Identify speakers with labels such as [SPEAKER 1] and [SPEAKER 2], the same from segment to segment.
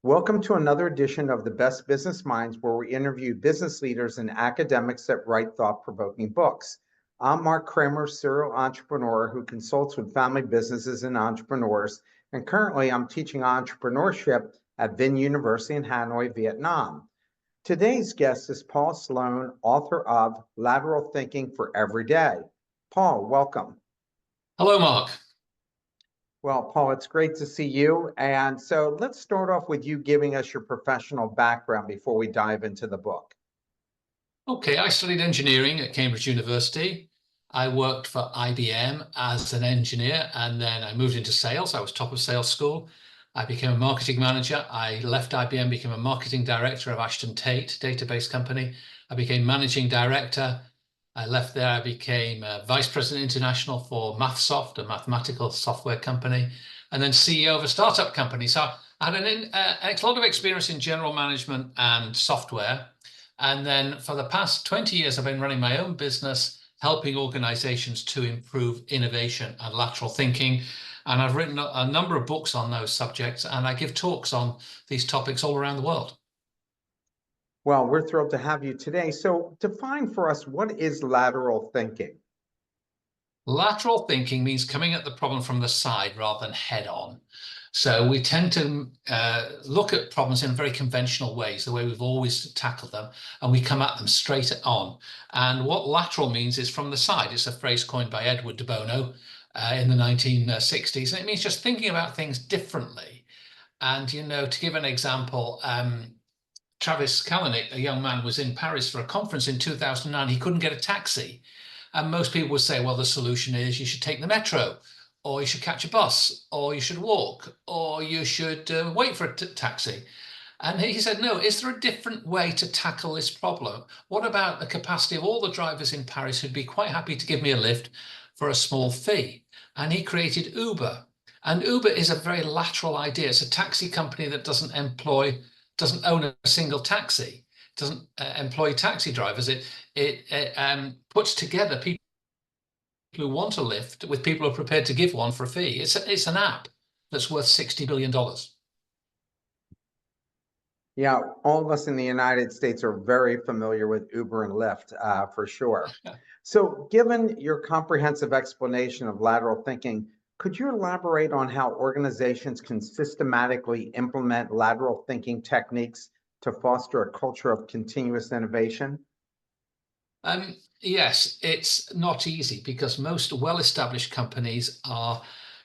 [SPEAKER 1] Welcome to another edition of the Best Business Minds, where we interview business leaders and academics that write thought-provoking books. I'm Marc Kramer, serial entrepreneur who consults with family businesses and entrepreneurs, and currently I'm teaching entrepreneurship at Vinh University in Hanoi, Vietnam. Today's guest is Paul Sloane, author of Lateral Thinking for Every Day. Paul, welcome.
[SPEAKER 2] Hello, Mark.
[SPEAKER 1] Well, Paul, it's great to see you. And so let's start off with you giving us your professional background before we dive into the book.
[SPEAKER 2] Okay, I studied engineering at Cambridge University. I worked for IBM as an engineer, and then I moved into sales. I was top of sales school. I became a marketing manager. I left IBM, became a marketing director of Ashton Tate, database company. I became managing director. I left there, I became Vice President International for MathSoft, a mathematical software company, and then CEO of a startup company. So I had a lot of experience in general management and software. And then for the past 20 years, I've been running my own business, helping organizations to improve innovation and lateral thinking. And I've written a number of books on those subjects, and I give talks on these topics all around the world.
[SPEAKER 1] Well, we're thrilled to have you today. So define for us, what is lateral thinking?
[SPEAKER 2] Lateral thinking means coming at the problem from the side rather than head on. So we tend to look at problems in very conventional ways, the way we've always tackled them, and we come at them straight on. And what lateral means is from the side. It's a phrase coined by Edward de Bono in the 1960s. And it means just thinking about things differently. And, you know, to give an example, Travis Kalanick, a young man, was in Paris for a conference in 2009. He couldn't get a taxi. And most people would say, well, the solution is you should take the metro, or you should catch a bus, or you should walk, or you should wait for a taxi. And he said, no, is there a different way to tackle this problem? What about the capacity of all the drivers in Paris who'd be quite happy to give me a lift for a small fee? And he created Uber. And Uber is a very lateral idea. It's a taxi company that doesn't own a single taxi, doesn't employ taxi drivers. It puts together people who want a lift with people who are prepared to give one for a fee. It's an app that's worth $60 billion.
[SPEAKER 1] Yeah, all of us in the United States are very familiar with Uber and Lyft, for sure. So given your comprehensive explanation of lateral thinking, could you elaborate on how organizations can systematically implement lateral thinking techniques to foster a culture of continuous innovation?
[SPEAKER 2] Yes, it's not easy because most well-established companies are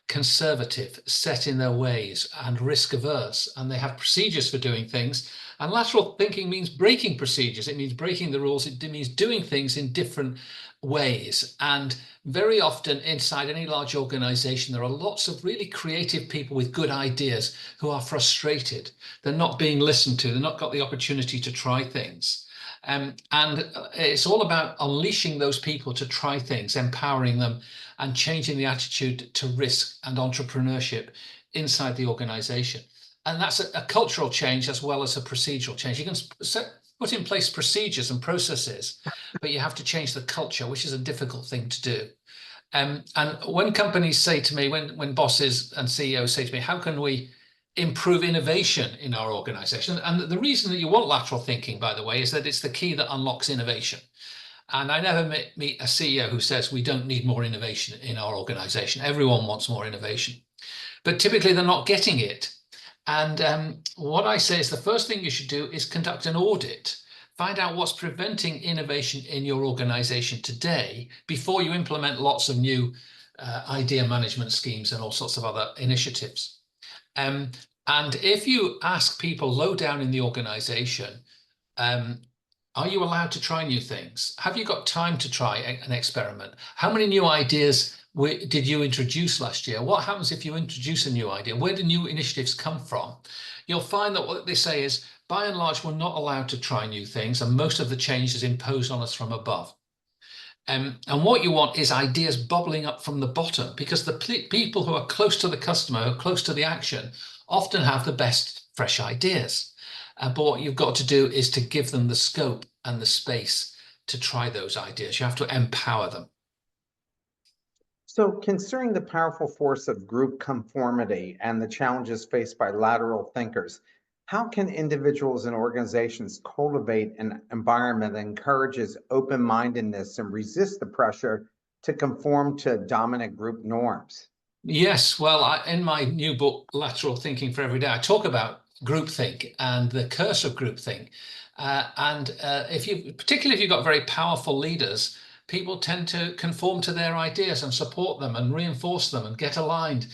[SPEAKER 2] conservative, set in their ways, and risk averse, and they have procedures for doing things. And lateral thinking means breaking procedures. It means breaking the rules. It means doing things in different ways. And very often inside any large organization, there are lots of really creative people with good ideas who are frustrated. They're not being listened to. They've not got the opportunity to try things. And it's all about unleashing those people to try things, empowering them, and changing the attitude to risk and entrepreneurship inside the organization. And that's a cultural change as well as a procedural change. You can put in place procedures and processes, but you have to change the culture, which is a difficult thing to do. And when companies say to me, when bosses and CEOs say to me, how can we improve innovation in our organization? And the reason that you want lateral thinking, by the way, is that it's the key that unlocks innovation. And I never meet a CEO who says we don't need more innovation in our organization. Everyone wants more innovation, but typically they're not getting it. And what I say is the first thing you should do is conduct an audit. Find out what's preventing innovation in your organization today before you implement lots of new idea management schemes and all sorts of other initiatives. And if you ask people low down in the organization, are you allowed to try new things? Have you got time to try an experiment? How many new ideas did you introduce last year? What happens if you introduce a new idea? Where do new initiatives come from? You'll find that what they say is, by and large, we're not allowed to try new things, and most of the change is imposed on us from above. And what you want is ideas bubbling up from the bottom, because the people who are close to the customer, who are close to the action, often have the best fresh ideas. But what you've got to do is to give them the scope and the space to try those ideas. You have to empower them.
[SPEAKER 1] So considering the powerful force of group conformity and the challenges faced by lateral thinkers, How can individuals and organizations cultivate an environment that encourages open-mindedness and resist the pressure to conform to dominant group norms?
[SPEAKER 2] Yes, well, in my new book, Lateral Thinking for Every Day, I talk about groupthink and the curse of groupthink. Particularly if you've got very powerful leaders, people tend to conform to their ideas and support them and reinforce them and get aligned.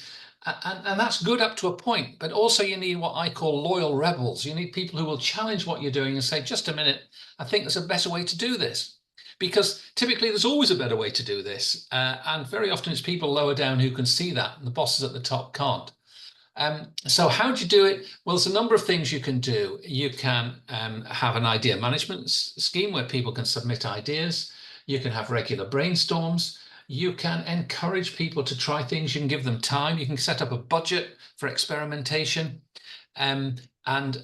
[SPEAKER 2] And that's good up to a point, but also you need what I call loyal rebels. You need people who will challenge what you're doing and say, just a minute, I think there's a better way to do this. Because typically there's always a better way to do this. And very often it's people lower down who can see that, and the bosses at the top can't. So how do you do it? Well, there's a number of things you can do. You can have an idea management scheme where people can submit ideas. You can have regular brainstorms. You can encourage people to try things. You can give them time. You can set up a budget for experimentation. And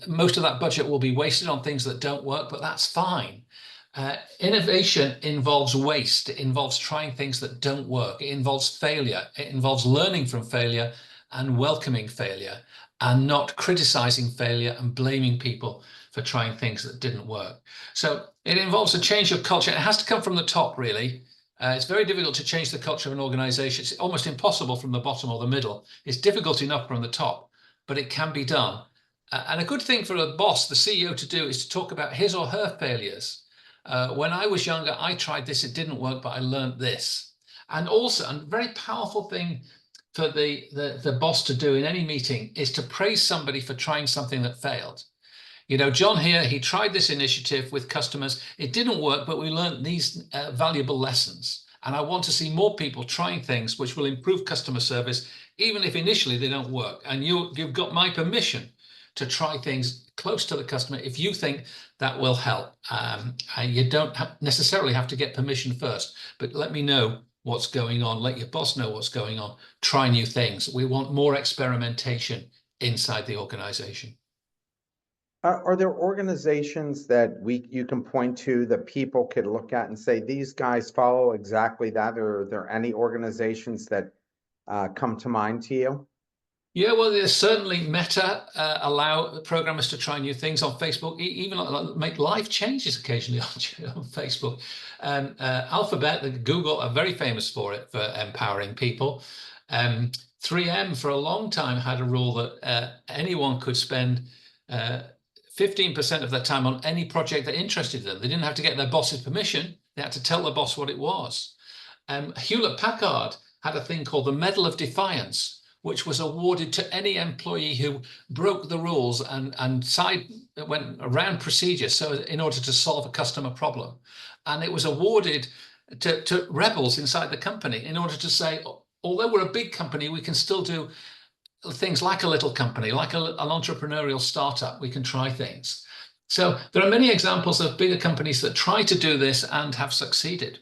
[SPEAKER 2] most of that budget will be wasted on things that don't work, but that's fine. Innovation involves waste. It involves trying things that don't work. It involves failure. It involves learning from failure and welcoming failure and not criticizing failure and blaming people for trying things that didn't work. So it involves a change of culture. It has to come from the top, really. It's very difficult to change the culture of an organization. It's almost impossible from the bottom or the middle. It's difficult enough from the top, but it can be done. And a good thing for a boss, the CEO, to do is to talk about his or her failures. When I was younger, I tried this, it didn't work, but I learned this. And also, a very powerful thing for the boss to do in any meeting is to praise somebody for trying something that failed. You know, John here, he tried this initiative with customers. It didn't work, but we learned these valuable lessons. And I want to see more people trying things which will improve customer service, even if initially they don't work. And you've got my permission to try things close to the customer if you think that will help. You don't necessarily have to get permission first, but let me know what's going on. Let your boss know what's going on. Try new things. We want more experimentation inside the organization.
[SPEAKER 1] Are there organizations that you can point to that people could look at and say, these guys follow exactly that? Or are there any organizations that come to mind to you?
[SPEAKER 2] Yeah, well, there's certainly Meta allow programmers to try new things on Facebook, even make live changes occasionally on Facebook. Alphabet, Google are very famous for it, for empowering people. 3M for a long time had a rule that anyone could spend 15% of their time on any project that interested them. They didn't have to get their boss's permission. They had to tell the boss what it was. Hewlett-Packard had a thing called the Medal of Defiance, which was awarded to any employee who broke the rules and went around procedures so in order to solve a customer problem. And it was awarded to rebels inside the company in order to say, although we're a big company, we can still do things like a little company, like an entrepreneurial startup. We can try things. So there are many examples of bigger companies that try to do this and have succeeded.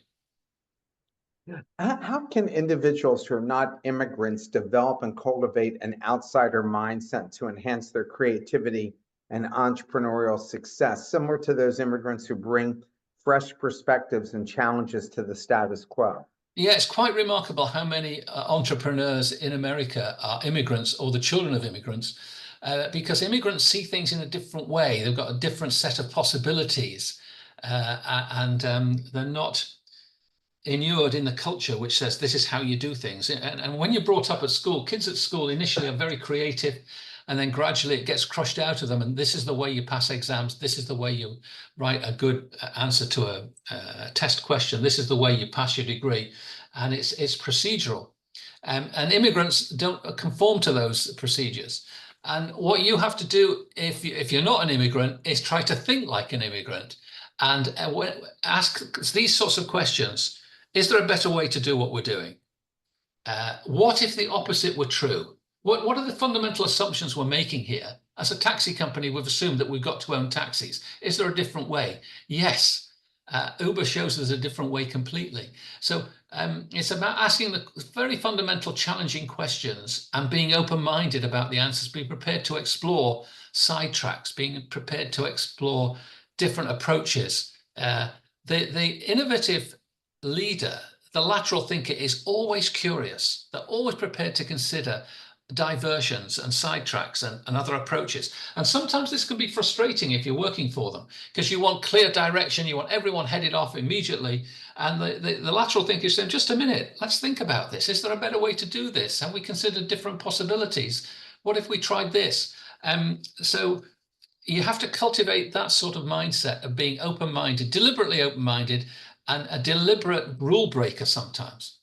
[SPEAKER 1] How can individuals who are not immigrants develop and cultivate an outsider mindset to enhance their creativity and entrepreneurial success, similar to those immigrants who bring fresh perspectives and challenges to the status quo?
[SPEAKER 2] Yeah, it's quite remarkable how many entrepreneurs in America are immigrants or the children of immigrants, because immigrants see things in a different way. They've got a different set of possibilities, and they're not inured in the culture which says this is how you do things. And when you're brought up at school, kids at school initially are very creative, and then gradually it gets crushed out of them. And this is the way you pass exams. This is the way you write a good answer to a test question. This is the way you pass your degree. And it's procedural. And immigrants don't conform to those procedures. And what you have to do if you're not an immigrant is try to think like an immigrant and ask these sorts of questions. Is there a better way to do what we're doing? What if the opposite were true? What are the fundamental assumptions we're making here? As a taxi company, we've assumed that we've got to own taxis. Is there a different way? Yes. Uber shows there's a different way completely. So it's about asking the very fundamental challenging questions and being open-minded about the answers, being prepared to explore sidetracks, being prepared to explore different approaches. The innovative leader, the lateral thinker, is always curious. They're always prepared to consider diversions and sidetracks and other approaches. And sometimes this can be frustrating if you're working for them because you want clear direction, you want everyone headed off immediately. And the lateral thinker is saying, just a minute, let's think about this. Is there a better way to do this? Have we considered different possibilities? What if we tried this? So you have to cultivate that sort of mindset of being open-minded, deliberately open-minded, and a deliberate rule breaker sometimes.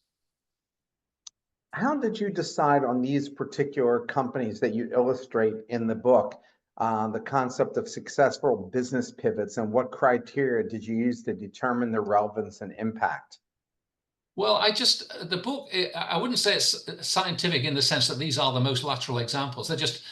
[SPEAKER 1] How did you decide on these particular companies that you illustrate in the book? The concept of successful business pivots, and what criteria did you use to determine their relevance and impact?
[SPEAKER 2] Well, the book, I wouldn't say it's scientific in the sense that these are the most lateral examples. They're just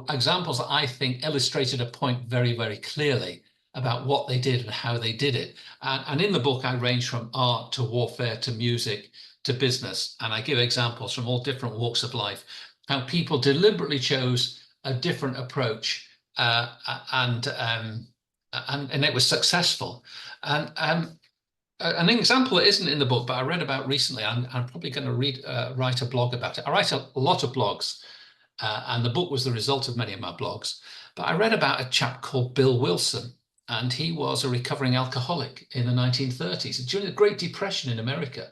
[SPEAKER 2] examples that I think illustrated a point very, very clearly about what they did and how they did it. And in the book, I range from art to warfare to music to business. And I give examples from all different walks of life, how people deliberately chose a different approach and it was successful. And an example that isn't in the book, but I read about recently, I'm probably going to write a blog about it. I write a lot of blogs, and the book was the result of many of my blogs. But I read about a chap called Bill Wilson, and he was a recovering alcoholic in the 1930s, during the Great Depression in America.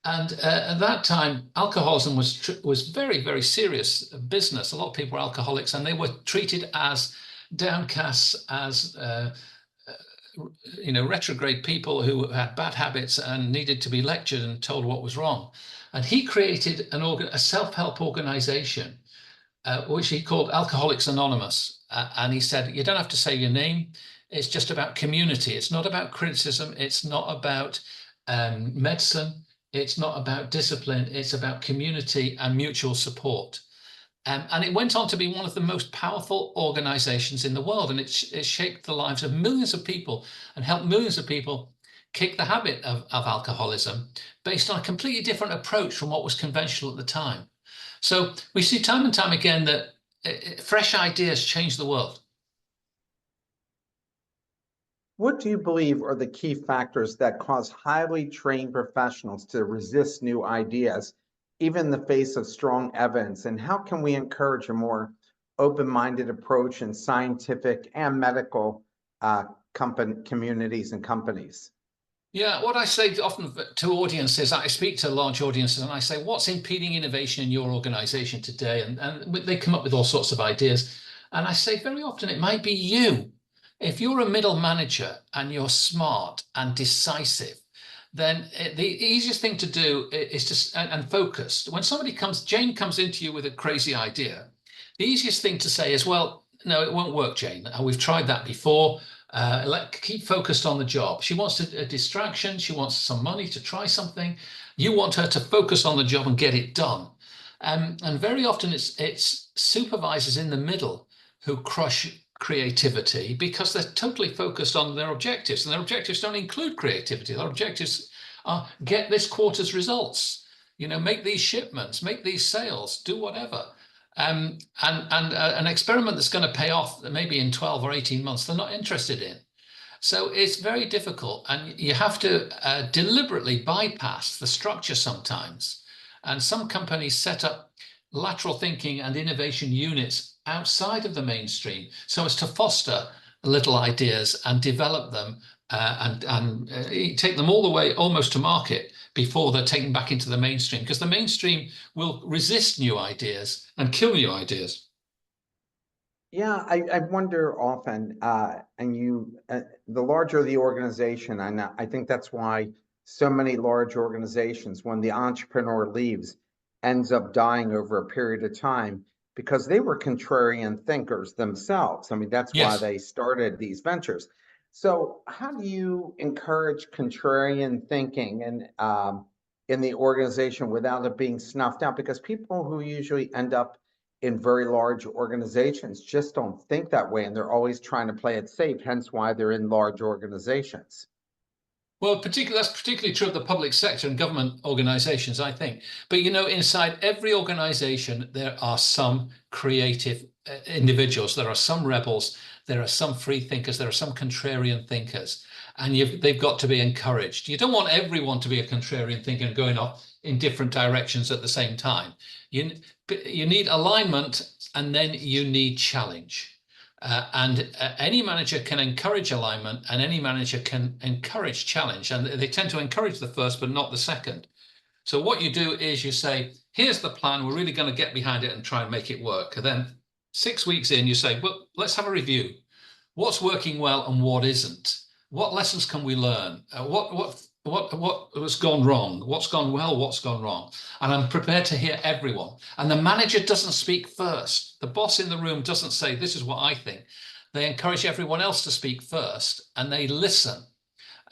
[SPEAKER 2] And at that time, alcoholism was very, very serious business. A lot of people were alcoholics, and they were treated as downcast, as retrograde people who had bad habits and needed to be lectured and told what was wrong. And he created a self-help organization, which he called Alcoholics Anonymous. And he said, you don't have to say your name. It's just about community. It's not about criticism. It's not about medicine. It's not about discipline. It's about community and mutual support. And it went on to be one of the most powerful organizations in the world. And it shaped the lives of millions of people and helped millions of people kick the habit of alcoholism based on a completely different approach from what was conventional at the time. So we see time and time again that fresh ideas change the world.
[SPEAKER 1] What do you believe are the key factors that cause highly trained professionals to resist new ideas, even in the face of strong evidence? And how can we encourage a more open-minded approach in scientific and medical communities and companies?
[SPEAKER 2] Yeah, what I say often to audiences, I speak to large audiences and I say, what's impeding innovation in your organization today? And they come up with all sorts of ideas. And I say very often, it might be you. If you're a middle manager and you're smart and decisive, then the easiest thing to do is and focused. When Jane comes into you with a crazy idea, the easiest thing to say is, well, no, it won't work, Jane. We've tried that before. Keep focused on the job. She wants a distraction. She wants some money to try something. You want her to focus on the job and get it done. And very often it's supervisors in the middle who crush creativity because they're totally focused on their objectives, and their objectives don't include creativity. Their objectives are get this quarter's results, make these shipments, make these sales, do whatever. And an experiment that's going to pay off maybe in 12 or 18 months, they're not interested in. So it's very difficult, and you have to deliberately bypass the structure sometimes. And some companies set up lateral thinking and innovation units outside of the mainstream so as to foster little ideas and develop them and take them all the way almost to market before they're taken back into the mainstream, because the mainstream will resist new ideas and kill new ideas.
[SPEAKER 1] Yeah, I wonder often, the larger the organization, and I think that's why so many large organizations, when the entrepreneur leaves, ends up dying over a period of time because they were contrarian thinkers themselves. I mean, that's why
[SPEAKER 2] Yes.
[SPEAKER 1] they started these ventures. So, how do you encourage contrarian thinking and in the organization without it being snuffed out? Because people who usually end up in very large organizations just don't think that way, and they're always trying to play it safe, hence why they're in large organizations.
[SPEAKER 2] Well, that's particularly true of the public sector and government organizations, I think. But inside every organization, there are some creative individuals. There are some rebels. there are some free thinkers, there are some contrarian thinkers, and they've got to be encouraged. You don't want everyone to be a contrarian thinker and going off in different directions at the same time. You need alignment, and then you need challenge. Any manager can encourage alignment, and any manager can encourage challenge. And they tend to encourage the first, but not the second. So what you do is you say, here's the plan. We're really going to get behind it and try and make it work. And then 6 weeks in, you say, well, let's have a review. What's working well and what isn't? What lessons can we learn? What has gone wrong? What's gone well? What's gone wrong? And I'm prepared to hear everyone. And the manager doesn't speak first. The boss in the room doesn't say, this is what I think. They encourage everyone else to speak first, and they listen.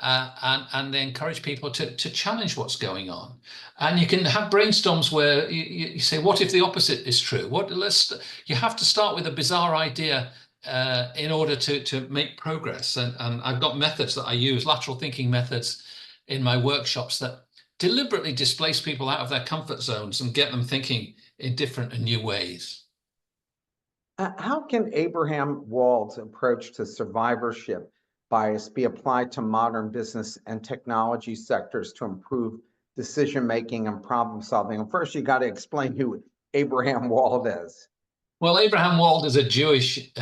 [SPEAKER 2] And they encourage people to challenge what's going on. And you can have brainstorms where you say, what if the opposite is true? You have to start with a bizarre idea in order to make progress. And I've got methods that I use, lateral thinking methods, in my workshops that deliberately displace people out of their comfort zones and get them thinking in different and new ways.
[SPEAKER 1] How can Abraham Wald's approach to survivorship bias be applied to modern business and technology sectors to improve decision-making and problem solving? And first, you got to explain who Abraham Wald is.
[SPEAKER 2] Well, Abraham Wald is a Jewish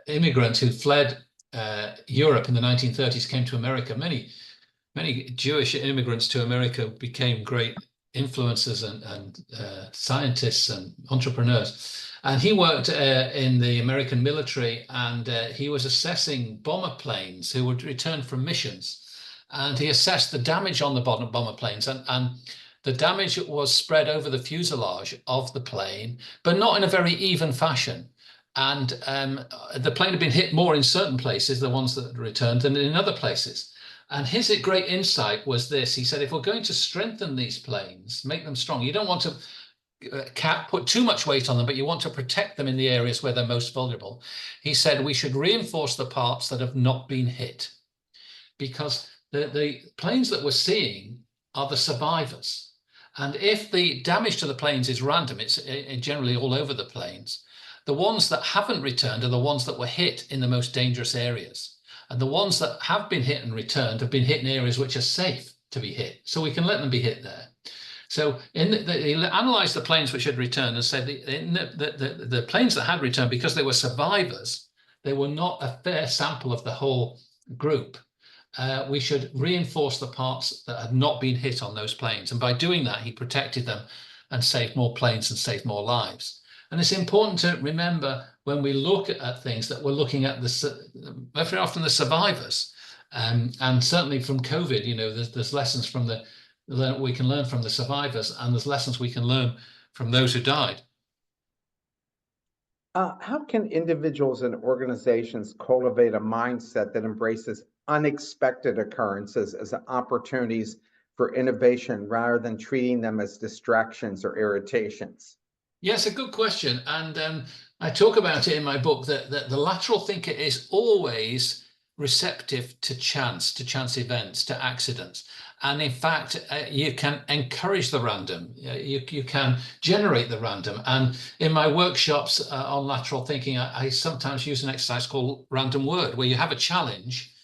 [SPEAKER 2] immigrant who fled Europe in the 1930s, came to America. Many Jewish immigrants to America became great influencers and scientists and entrepreneurs. And he worked in the American military, and he was assessing bomber planes who would return from missions. And he assessed the damage on the bomber planes, and the damage was spread over the fuselage of the plane, but not in a very even fashion. And the plane had been hit more in certain places, the ones that had returned, than in other places. And his great insight was this. He said, if we're going to strengthen these planes, make them strong, you don't want to put too much weight on them, but you want to protect them in the areas where they're most vulnerable. He said we should reinforce the parts that have not been hit, because the planes that we're seeing are the survivors. And if the damage to the planes is random, it's generally all over the planes, the ones that haven't returned are the ones that were hit in the most dangerous areas. And the ones that have been hit and returned have been hit in areas which are safe to be hit. So we can let them be hit there. So he analysed the planes which had returned and said the planes that had returned, because they were survivors, they were not a fair sample of the whole group. We should reinforce the parts that had not been hit on those planes. And by doing that, he protected them and saved more planes and saved more lives. And it's important to remember when we look at things that we're looking at very often the survivors. And certainly from COVID, you know, there's lessons from we can learn from the survivors, and there's lessons we can learn from those who died.
[SPEAKER 1] How can individuals and organizations cultivate a mindset that embraces unexpected occurrences as opportunities for innovation rather than treating them as distractions or irritations?
[SPEAKER 2] Yes, a good question. And I talk about it in my book that the lateral thinker is always receptive to chance events, to accidents. And in fact, you can encourage the random. You can generate the random. And in my workshops on lateral thinking, I sometimes use an exercise called random word, where you have a challenge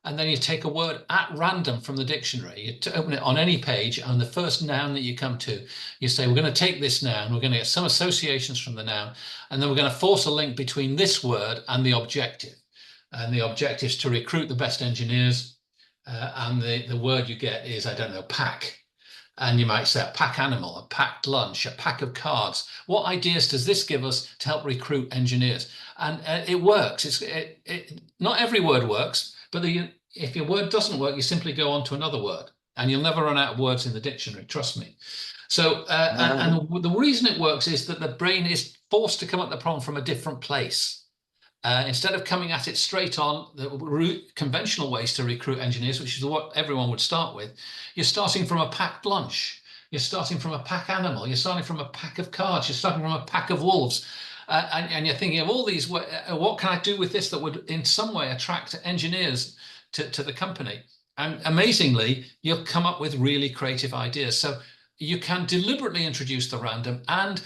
[SPEAKER 2] and then you take a word at random from the dictionary. You open it on any page, and the first noun that you come to, you say, we're going to take this noun, we're going to get some associations from the noun, and then we're going to force a link between this word and the objective. And the objective is to recruit the best engineers, and the word you get is, I don't know, pack. And you might say a pack animal, a packed lunch, a pack of cards. What ideas does this give us to help recruit engineers? And it works. Not every word works, but if your word doesn't work, you simply go on to another word, and you'll never run out of words in the dictionary, trust me. So, and the reason it works is that the brain is forced to come at the problem from a different place. Instead of coming at it straight on the conventional ways to recruit engineers, which is what everyone would start with, you're starting from a packed lunch. You're starting from a pack animal. You're starting from a pack of cards. You're starting from a pack of wolves. And you're thinking of all these, what can I do with this that would in some way attract engineers to the company? And amazingly, you'll come up with really creative ideas. So you can deliberately introduce the random. And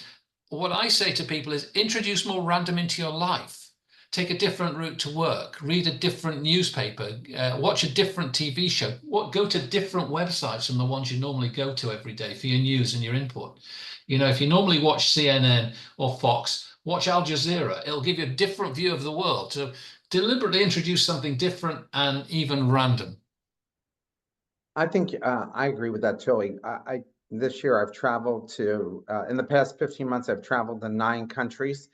[SPEAKER 2] what I say to people is introduce more random into your life. take a different route to work, read a different newspaper, watch a different TV show, go to different websites from the ones you normally go to every day for your news and your input. If you normally watch CNN or Fox, watch Al Jazeera. It'll give you a different view of the world. So deliberately introduce something different and even random.
[SPEAKER 1] I think I agree with that, Tilly. This year I've traveled to, in the past 15 months, I've traveled to 9 countries,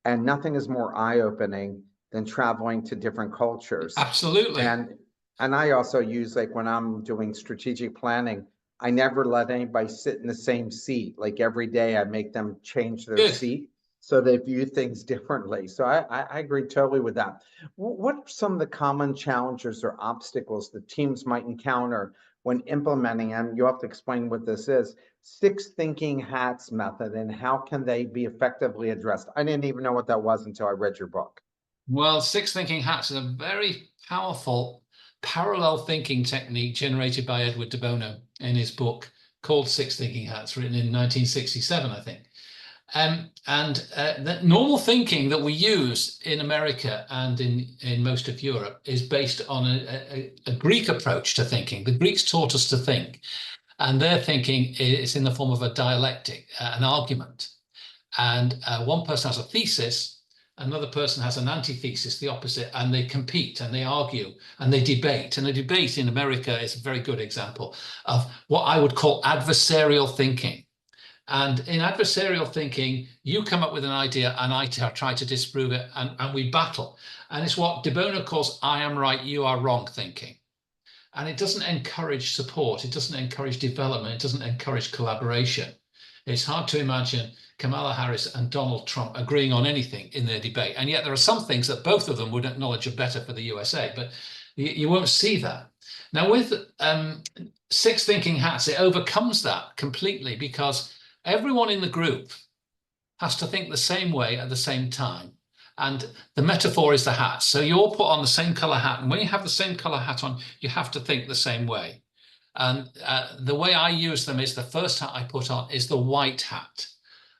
[SPEAKER 1] and nothing is more eye-opening than traveling to different cultures.
[SPEAKER 2] Absolutely.
[SPEAKER 1] And I also use, like, when I'm doing strategic planning, I never let anybody sit in the same seat. Like, every day I make them change their
[SPEAKER 2] Good.
[SPEAKER 1] seat so they view things differently. So I agree totally with that. What are some of the common challenges or obstacles that teams might encounter when implementing, and you have to explain what this is, 6 thinking hats method, and how can they be effectively addressed? I didn't even know what that was until I read your book.
[SPEAKER 2] Well, 6 thinking hats is a very powerful parallel thinking technique generated by Edward de Bono in his book called 6 Thinking Hats, written in 1967, I think. The normal thinking that we use in America and in most of Europe is based on a Greek approach to thinking. The Greeks taught us to think, and their thinking is in the form of a dialectic, an argument. And one person has a thesis, another person has an antithesis, the opposite, and they compete and they argue and they debate. And a debate in America is a very good example of what I would call adversarial thinking. And in adversarial thinking, you come up with an idea and I try to disprove it, and we battle. And it's what de Bono calls I am right, you are wrong thinking. And it doesn't encourage support. It doesn't encourage development. It doesn't encourage collaboration. It's hard to imagine Kamala Harris and Donald Trump agreeing on anything in their debate. And yet there are some things that both of them would acknowledge are better for the USA, but you won't see that. Now with 6 thinking hats, it overcomes that completely, because everyone in the group has to think the same way at the same time. And the metaphor is the hat. So you all put on the same color hat. And when you have the same color hat on, you have to think the same way. And the way I use them is the first hat I put on is the white hat.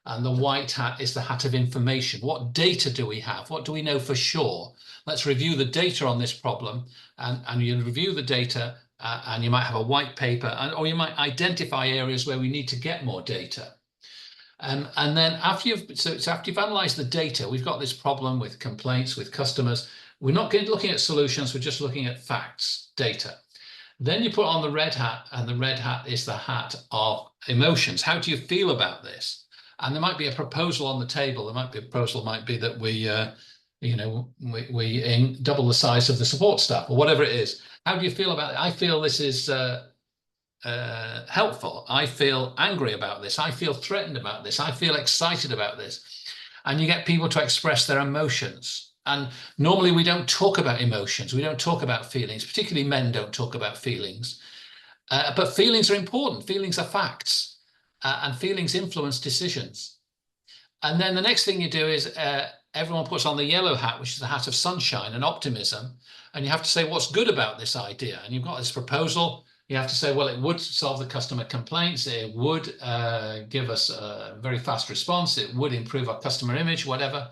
[SPEAKER 2] And the white hat is the hat of information. What data do we have? What do we know for sure? Let's review the data on this problem. And you review the data, and you might have a white paper, or you might identify areas where we need to get more data. And then after you've analyzed the data, we've got this problem with complaints, with customers. We're not looking at solutions, we're just looking at facts, data. Then you put on the red hat, and the red hat is the hat of emotions. How do you feel about this? And there might be a proposal on the table. A proposal might be that we double the size of the support staff, or whatever it is. How do you feel about it? I feel this is helpful. I feel angry about this. I feel threatened about this. I feel excited about this. And you get people to express their emotions. And normally we don't talk about emotions. We don't talk about feelings. Particularly men don't talk about feelings. But feelings are important. Feelings are facts. And feelings influence decisions. And then the next thing you do is everyone puts on the yellow hat, which is the hat of sunshine and optimism. And you have to say what's good about this idea. And you've got this proposal. You have to say, well, it would solve the customer complaints. It would give us a very fast response. It would improve our customer image, whatever.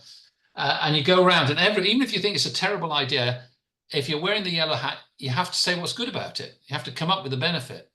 [SPEAKER 2] And you go around, and even if you think it's a terrible idea, if you're wearing the yellow hat, you have to say what's good about it. You have to come up with a benefit.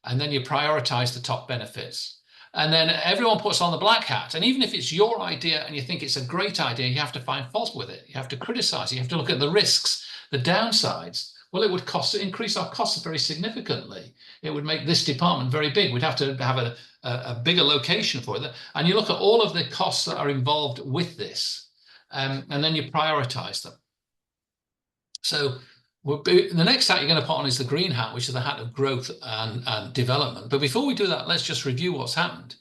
[SPEAKER 2] And then you prioritize the top benefits. And then everyone puts on the black hat. And even if it's your idea and you think it's a great idea, you have to find fault with it. You have to criticize it. You have to look at the risks, the downsides. Well, it would increase our costs very significantly. It would make this department very big. We'd have to have a bigger location for it. And you look at all of the costs that are involved with this, and then you prioritize them. So the next hat you're going to put on is the green hat, which is the hat of growth and development. But before we do that, let's just review what's happened.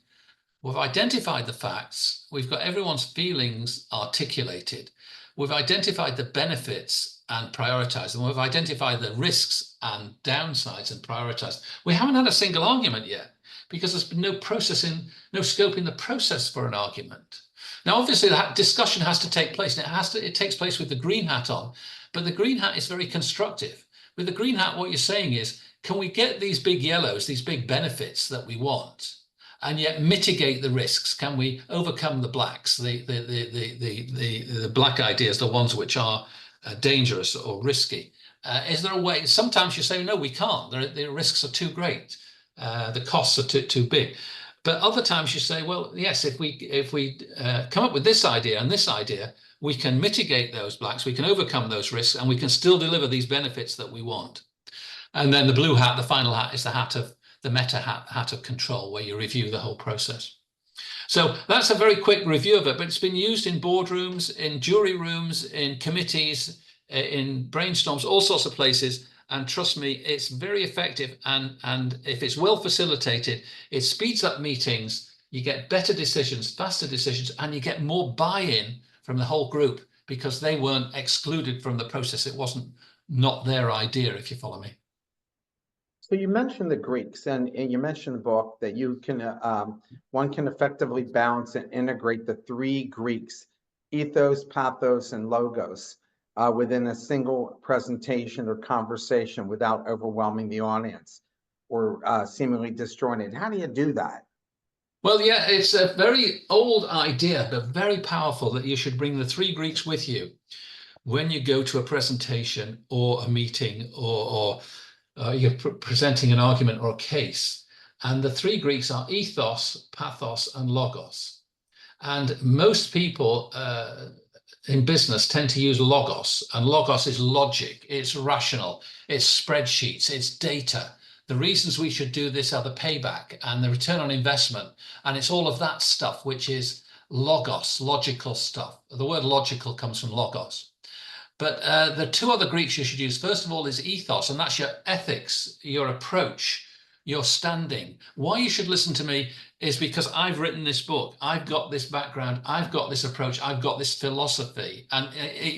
[SPEAKER 2] We've identified the facts. We've got everyone's feelings articulated. We've identified the benefits and prioritized them. We've identified the risks and downsides and prioritized. We haven't had a single argument yet, because there's been no scope in the process for an argument. Now, obviously, that discussion has to take place, and it takes place with the green hat on, but the green hat is very constructive. With the green hat, what you're saying is, can we get these big yellows, these big benefits that we want? and yet mitigate the risks? Can we overcome the blacks, the black ideas, the ones which are dangerous or risky? Is there a way? Sometimes you say, no, we can't. The risks are too great. The costs are too big. But other times you say, well, yes, if we come up with this idea and this idea, we can mitigate those blacks, we can overcome those risks, and we can still deliver these benefits that we want. And then the blue hat, the final hat, is the hat of the meta hat of control, where you review the whole process. So that's a very quick review of it, but it's been used in boardrooms, in jury rooms, in committees, in brainstorms, all sorts of places. And trust me, it's very effective. And if it's well facilitated, it speeds up meetings. You get better decisions, faster decisions, and you get more buy-in from the whole group because they weren't excluded from the process. It wasn't not their idea, if you follow me.
[SPEAKER 1] So you mentioned the Greeks, and you mentioned the book that you can one can effectively balance and integrate the three Greeks: ethos, pathos, and logos, within a single presentation or conversation without overwhelming the audience or seemingly destroying it. How do you do that?
[SPEAKER 2] Well, yeah, it's a very old idea, but very powerful, that you should bring the three Greeks with you when you go to a presentation or a meeting, or you're presenting an argument or a case. And the three Greeks are ethos, pathos, and logos. And most people in business tend to use logos, and logos is logic, it's rational, it's spreadsheets, it's data. The reasons we should do this are the payback and the return on investment. And it's all of that stuff, which is logos, logical stuff. The word logical comes from logos. But the two other Greeks you should use, first of all, is ethos, and that's your ethics, your approach, your standing. Why you should listen to me is because I've written this book. I've got this background. I've got this approach. I've got this philosophy. And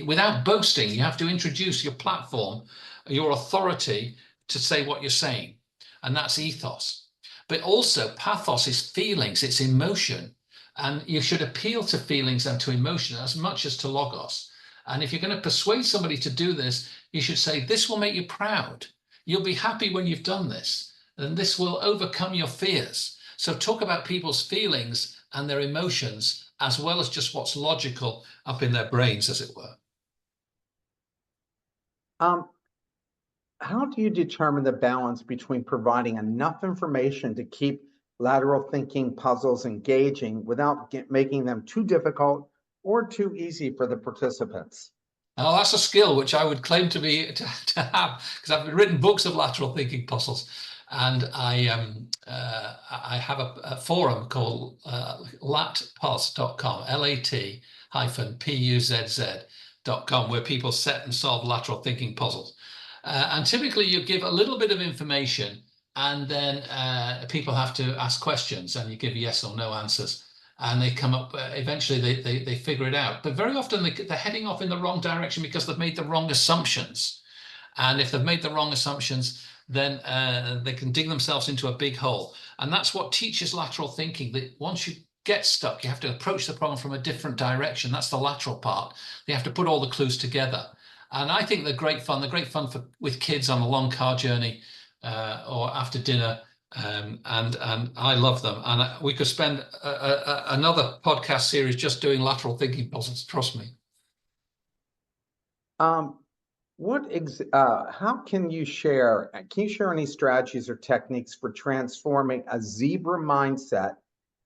[SPEAKER 2] without boasting, you have to introduce your platform, your authority to say what you're saying. And that's ethos. But also pathos is feelings, it's emotion. And you should appeal to feelings and to emotion as much as to logos. And if you're going to persuade somebody to do this, you should say, this will make you proud. You'll be happy when you've done this. And this will overcome your fears. So talk about people's feelings and their emotions, as well as just what's logical up in their brains, as it were.
[SPEAKER 1] How do you determine the balance between providing enough information to keep lateral thinking puzzles engaging without making them too difficult or too easy for the participants?
[SPEAKER 2] Oh, that's a skill which I would claim to have, because I've written books of lateral thinking puzzles, and I have a forum called latpuzz.com, lat-puzz.com, where people set and solve lateral thinking puzzles. And typically you give a little bit of information, and then people have to ask questions, and you give yes or no answers. And they come up, eventually they figure it out. But very often they're heading off in the wrong direction because they've made the wrong assumptions. And if they've made the wrong assumptions, then they can dig themselves into a big hole. And that's what teaches lateral thinking, that once you get stuck, you have to approach the problem from a different direction. That's the lateral part. You have to put all the clues together. And I think they're great fun. They're great fun with kids on a long car journey or after dinner. And I love them. And we could spend another podcast series just doing lateral thinking puzzles. Trust me.
[SPEAKER 1] How can you share any strategies or techniques for transforming a zebra mindset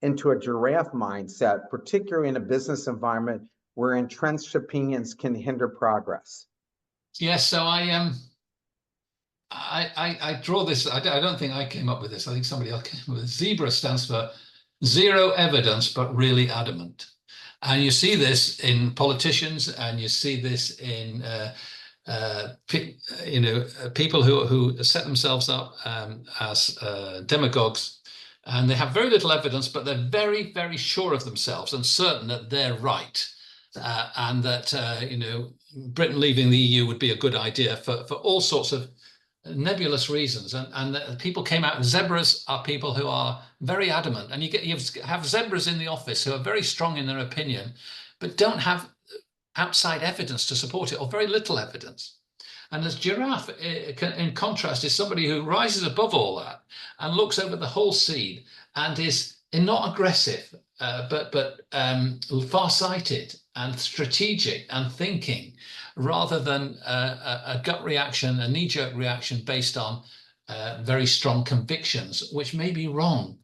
[SPEAKER 1] into a giraffe mindset, particularly in a business environment where entrenched opinions can hinder progress?
[SPEAKER 2] Yes, so I draw this. I don't think I came up with this. I think somebody else came up with it. Zebra stands for zero evidence, but really adamant. And you see this in politicians, and you see this in people who set themselves up as demagogues, and they have very little evidence, but they're very, very sure of themselves and certain that they're right, and that Britain leaving the EU would be a good idea for all sorts of nebulous reasons. And people came out. Zebras are people who are very adamant, and you have zebras in the office who are very strong in their opinion, but don't have outside evidence to support it, or very little evidence. And as giraffe, in contrast, is somebody who rises above all that and looks over the whole scene and is not aggressive, but far-sighted and strategic and thinking, rather than a gut reaction, a knee-jerk reaction based on very strong convictions, which may be wrong.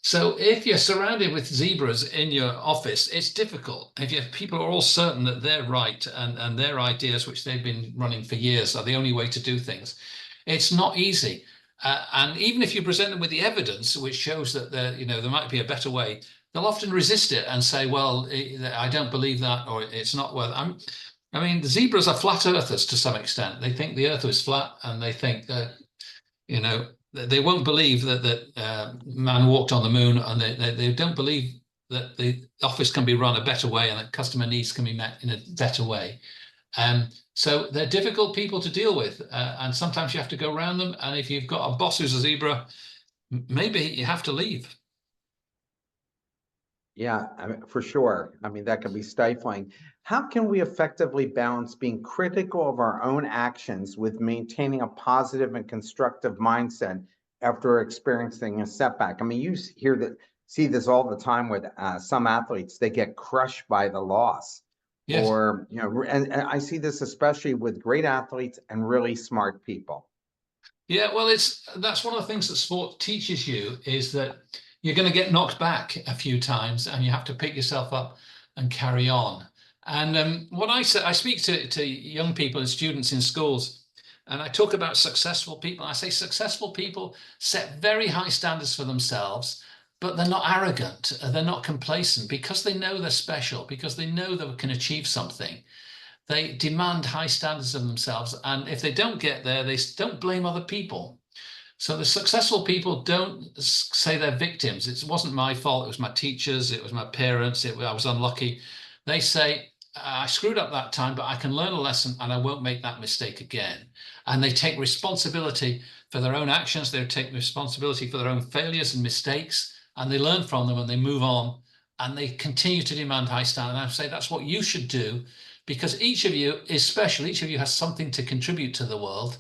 [SPEAKER 2] So if you're surrounded with zebras in your office, it's difficult. If people are all certain that they're right and their ideas, which they've been running for years, are the only way to do things, it's not easy. And even if you present them with the evidence, which shows that there might be a better way, they'll often resist it and say, "Well, I don't believe that," or "It's not worth." I mean, the zebras are flat earthers to some extent. They think the earth is flat, and they think that they won't believe that man walked on the moon, and they don't believe that the office can be run a better way and that customer needs can be met in a better way. So they're difficult people to deal with, and sometimes you have to go around them. And if you've got a boss who's a zebra, maybe you have to leave.
[SPEAKER 1] Yeah, I mean, for sure. I mean, that can be stifling. How can we effectively balance being critical of our own actions with maintaining a positive and constructive mindset after experiencing a setback? I mean, see this all the time with some athletes. They get crushed by the loss,
[SPEAKER 2] Yes.
[SPEAKER 1] or and I see this especially with great athletes and really smart people.
[SPEAKER 2] Yeah, well, that's one of the things that sport teaches you, is that you're going to get knocked back a few times and you have to pick yourself up and carry on. And what I say, I speak to young people and students in schools, and I talk about successful people. I say successful people set very high standards for themselves, but they're not arrogant. They're not complacent because they know they're special, because they know they can achieve something. They demand high standards of themselves, and if they don't get there, they don't blame other people. So the successful people don't say they're victims. It wasn't my fault. It was my teachers. It was my parents. I was unlucky. They say, I screwed up that time, but I can learn a lesson and I won't make that mistake again. And they take responsibility for their own actions. They take responsibility for their own failures and mistakes, and they learn from them and they move on, and they continue to demand high standards. And I say that's what you should do, because each of you is special. Each of you has something to contribute to the world.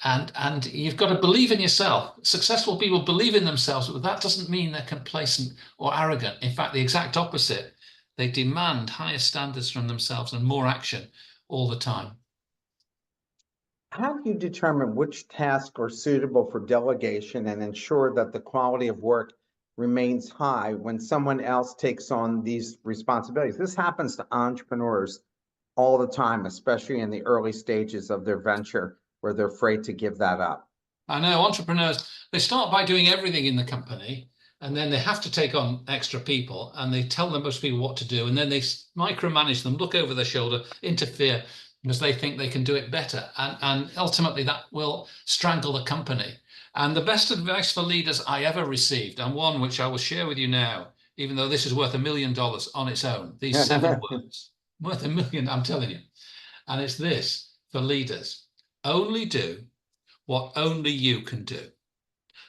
[SPEAKER 2] And you've got to believe in yourself. Successful people believe in themselves, but that doesn't mean they're complacent or arrogant. In fact, the exact opposite. They demand higher standards from themselves and more action all the time.
[SPEAKER 1] How do you determine which tasks are suitable for delegation and ensure that the quality of work remains high when someone else takes on these responsibilities? This happens to entrepreneurs all the time, especially in the early stages of their venture where they're afraid to give that up.
[SPEAKER 2] I know entrepreneurs, they start by doing everything in the company, and then they have to take on extra people, and they tell most people what to do, and then they micromanage them, look over their shoulder, interfere because they think they can do it better. And ultimately that will strangle the company. And the best advice for leaders I ever received, and one which I will share with you now, even though this is worth $1 million on its own, these 7 words, worth $1 million, I'm telling you. And it's this for leaders: only do what only you can do.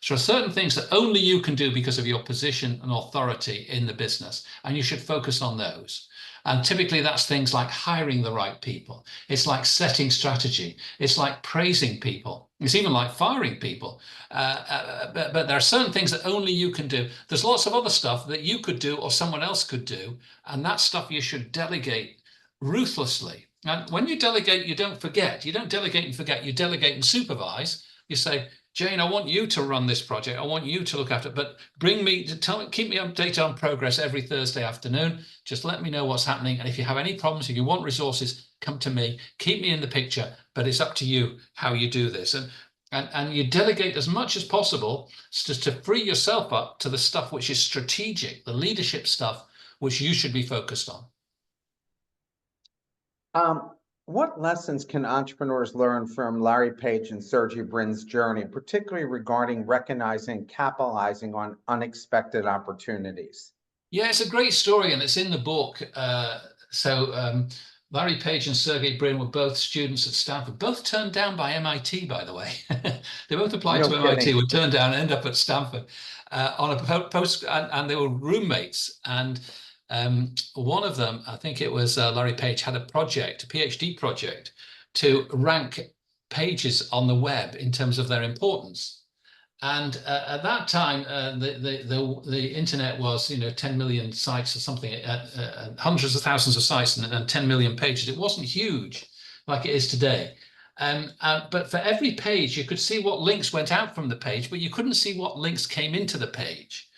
[SPEAKER 2] So there are certain things that only you can do because of your position and authority in the business, and you should focus on those. And typically that's things like hiring the right people. It's like setting strategy. It's like praising people. It's even like firing people. But there are certain things that only you can do. There's lots of other stuff that you could do or someone else could do, and that stuff you should delegate ruthlessly. And when you delegate, you don't forget. You don't delegate and forget. You delegate and supervise. You say, Jane, I want you to run this project. I want you to look after it, but keep me updated on progress every Thursday afternoon. Just let me know what's happening. And if you have any problems, if you want resources, come to me, keep me in the picture, but it's up to you how you do this. And you delegate as much as possible to free yourself up to the stuff which is strategic, the leadership stuff, which you should be focused on.
[SPEAKER 1] What lessons can entrepreneurs learn from Larry Page and Sergey Brin's journey, particularly regarding recognizing and capitalizing on unexpected opportunities?
[SPEAKER 2] Yeah, it's a great story, and it's in the book. Larry Page and Sergey Brin were both students at Stanford, both turned down by MIT, by the way. They both applied
[SPEAKER 1] No
[SPEAKER 2] to MIT,
[SPEAKER 1] kidding.
[SPEAKER 2] were turned down, and ended up at Stanford on a post, and they were roommates. And one of them, I think it was Larry Page, had a project, a PhD project, to rank pages on the web in terms of their importance. And at that time, the internet was, 10 million sites or something, hundreds of thousands of sites and 10 million pages. It wasn't huge like it is today. But for every page, you could see what links went out from the page, but you couldn't see what links came into the page.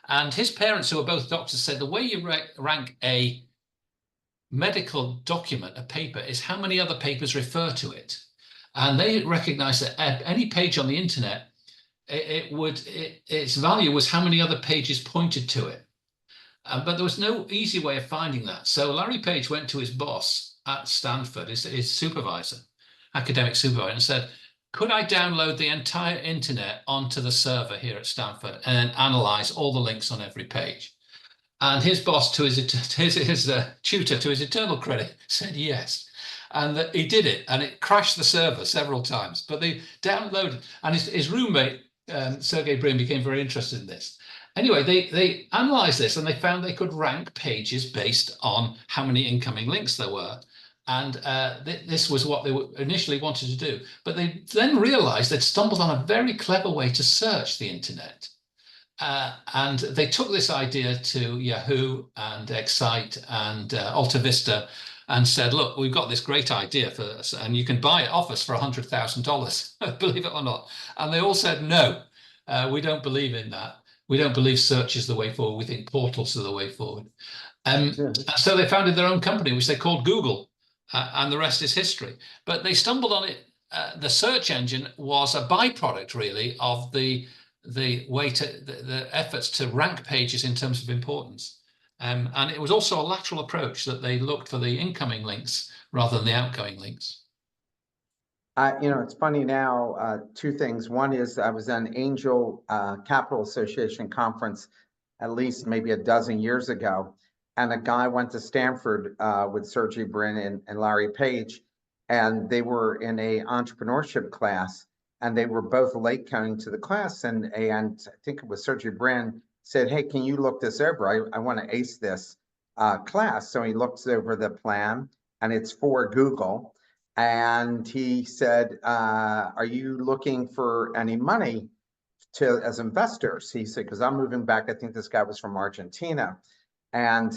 [SPEAKER 2] And his parents, who are both doctors, said the way you rank a medical document, a paper, is how many other papers refer to it. And they recognized that at any page on the internet, its value was how many other pages pointed to it. But there was no easy way of finding that. So Larry Page went to his boss at Stanford, his supervisor, academic supervisor, and said, could I download the entire internet onto the server here at Stanford and analyze all the links on every page? And his boss, to his tutor, to his eternal credit, said yes. And he did it, and it crashed the server several times. But they downloaded, and his roommate, Sergey Brin, became very interested in this. Anyway, they analyzed this, and they found they could rank pages based on how many incoming links there were. And this was what they initially wanted to do. But they then realized they'd stumbled on a very clever way to search the internet. And they took this idea to Yahoo and Excite and Alta Vista and said, look, we've got this great idea for us, and you can buy it off us for $100,000, believe it or not. And they all said, no, we don't believe in that. We don't believe search is the way forward. We think portals are the way forward. So they founded their own company, which they called Google, and the rest is history. But they stumbled on it. The search engine was a byproduct, really, of the efforts to rank pages in terms of importance. And it was also a lateral approach, that they looked for the incoming links rather than the outgoing links.
[SPEAKER 1] It's funny now, two things. One is I was at an Angel Capital Association conference at least maybe a dozen years ago, and a guy went to Stanford with Sergey Brin and Larry Page, and they were in a entrepreneurship class, and they were both late coming to the class, and I think it was Sergey Brin said, hey, can you look this over? I want to ace this class. So he looks over the plan, and it's for Google. And he said, are you looking for any money as investors? He said, because I'm moving back. I think this guy was from Argentina. And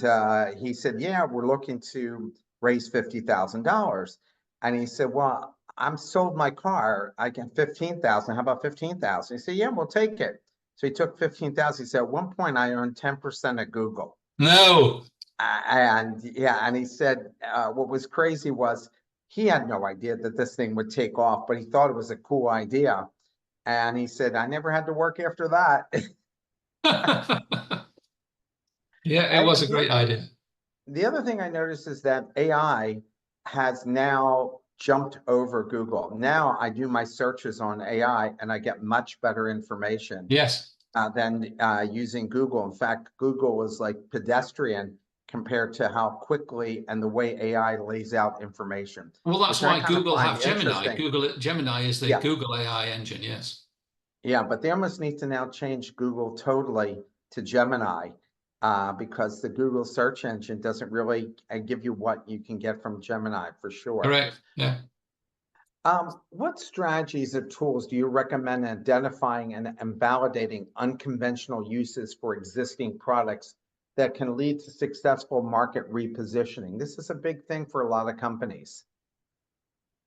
[SPEAKER 1] he said, yeah, we're looking to raise $50,000. And he said, well, I'm sold my car. I get 15,000. How about 15,000? He said, yeah, we'll take it. So he took 15,000. He said, at one point I earned 10% at Google.
[SPEAKER 2] No.
[SPEAKER 1] And he said, what was crazy was he had no idea that this thing would take off, but he thought it was a cool idea. And he said, I never had to work after that.
[SPEAKER 2] Yeah, it was a great idea.
[SPEAKER 1] The other thing I noticed is that AI has now jumped over Google. Now I do my searches on AI and I get much better information.
[SPEAKER 2] Yes.
[SPEAKER 1] Than using Google. In fact, Google is like pedestrian compared to how quickly and the way AI lays out information.
[SPEAKER 2] Well, that's why Google have Gemini. Gemini is the Google AI engine, yes.
[SPEAKER 1] Yeah, but they almost need to now change Google totally to Gemini because the Google search engine doesn't really give you what you can get from Gemini for sure.
[SPEAKER 2] Correct, yeah.
[SPEAKER 1] What strategies or tools do you recommend identifying and validating unconventional uses for existing products that can lead to successful market repositioning? This is a big thing for a lot of companies.